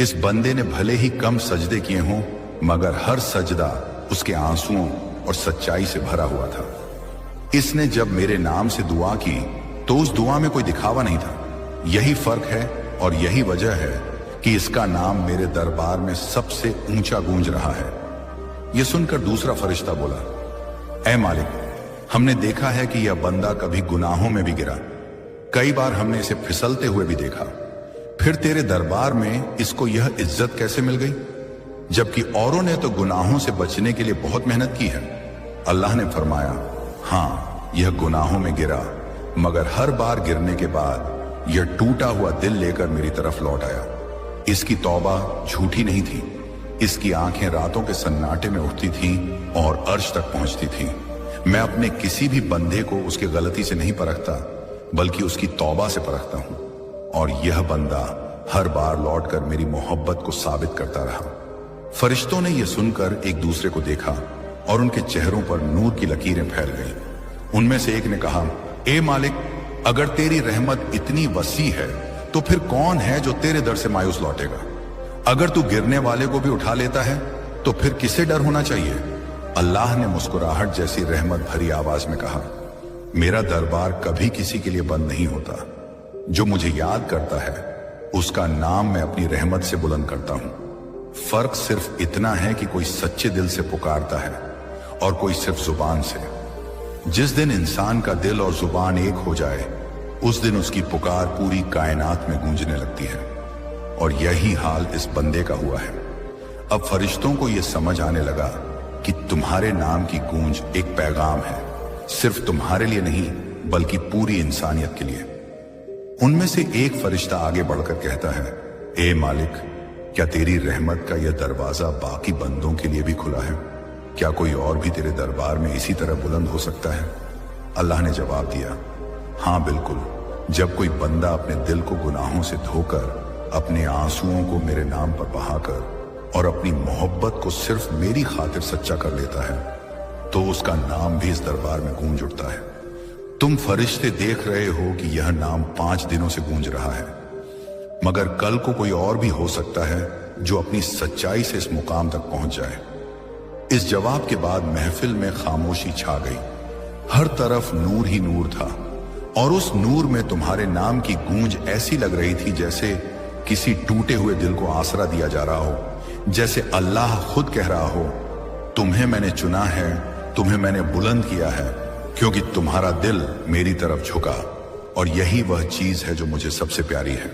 इस बंदे ने भले ही कम सजदे किए हों, मगर हर सजदा उसके आंसुओं और सच्चाई से भरा हुआ था। इसने जब मेरे नाम से दुआ की तो उस दुआ में कोई दिखावा नहीं था। यही फर्क है और यही वजह है कि इसका नाम मेरे दरबार में सबसे ऊंचा गूंज रहा है। यह सुनकर दूसरा फरिश्ता बोला, ऐ मालिक, हमने देखा है कि यह बंदा कभी गुनाहों में भी गिरा, कई बार हमने इसे फिसलते हुए भी देखा, फिर तेरे दरबार में इसको यह इज्जत कैसे मिल गई, जबकि औरों ने तो गुनाहों से बचने के लिए बहुत मेहनत की है। अल्लाह ने फरमाया, हाँ, यह गुनाहों में गिरा, मगर हर बार गिरने के बाद यह टूटा हुआ दिल लेकर मेरी तरफ लौट आया। इसकी तौबा झूठी नहीं थी। इसकी आंखें रातों के सन्नाटे में उठती थीं और अर्श तक पहुंचती थीं। मैं अपने किसी भी बंदे को उसकी गलती से नहीं परखता, बल्कि उसकी तौबा से परखता हूं। और यह बंदा हर बार लौटकर मेरी मोहब्बत को साबित करता रहा। फरिश्तों ने यह सुनकर एक दूसरे को देखा और उनके चेहरों पर नूर की लकीरें फैल गईं। उनमें से एक ने कहा, ए मालिक, अगर तेरी रहमत इतनी वसी है तो फिर कौन है जो तेरे दर से मायूस लौटेगा? अगर तू गिरने वाले को भी उठा लेता है तो फिर किसे डर होना चाहिए? अल्लाह ने मुस्कुराहट जैसी रहमत भरी आवाज में कहा, मेरा दरबार कभी किसी के लिए बंद नहीं होता। जो मुझे याद करता है उसका नाम मैं अपनी रहमत से बुलंद करता हूं। फर्क सिर्फ इतना है कि कोई सच्चे दिल से पुकारता है और कोई सिर्फ जुबान से। जिस दिन इंसान का दिल और जुबान एक हो जाए, उस दिन उसकी पुकार पूरी कायनात में गूंजने लगती है। और यही हाल इस बंदे का हुआ है। अब फरिश्तों को यह समझ आने लगा कि तुम्हारे नाम की गूंज एक पैगाम है, सिर्फ तुम्हारे लिए नहीं बल्कि पूरी इंसानियत के लिए। उनमें से एक फरिश्ता आगे बढ़कर कहता है, ए मालिक, क्या तेरी रहमत का यह दरवाजा बाकी बंदों के लिए भी खुला है? क्या कोई और भी तेरे दरबार में इसी तरह बुलंद हो सकता है? अल्लाह ने जवाब दिया, हाँ बिल्कुल। जब कोई बंदा अपने दिल को गुनाहों से धोकर, अपने आंसुओं को मेरे नाम पर बहाकर और अपनी मोहब्बत को सिर्फ मेरी खातिर सच्चा कर लेता है, तो उसका नाम भी इस दरबार में गूंज उठता है। तुम फरिश्ते देख रहे हो कि यह नाम 5 दिनों से गूंज रहा है, मगर कल को कोई और भी हो सकता है जो अपनी सच्चाई से इस मुकाम तक पहुंच जाए। इस जवाब के बाद महफिल में खामोशी छा गई। हर तरफ नूर ही नूर था और उस नूर में तुम्हारे नाम की गूंज ऐसी लग रही थी जैसे किसी टूटे हुए दिल को आसरा दिया जा रहा हो, जैसे अल्लाह खुद कह रहा हो, तुम्हें मैंने चुना है, तुम्हें मैंने बुलंद किया है, क्योंकि तुम्हारा दिल मेरी तरफ झुका और यही वह चीज है जो मुझे सबसे प्यारी है।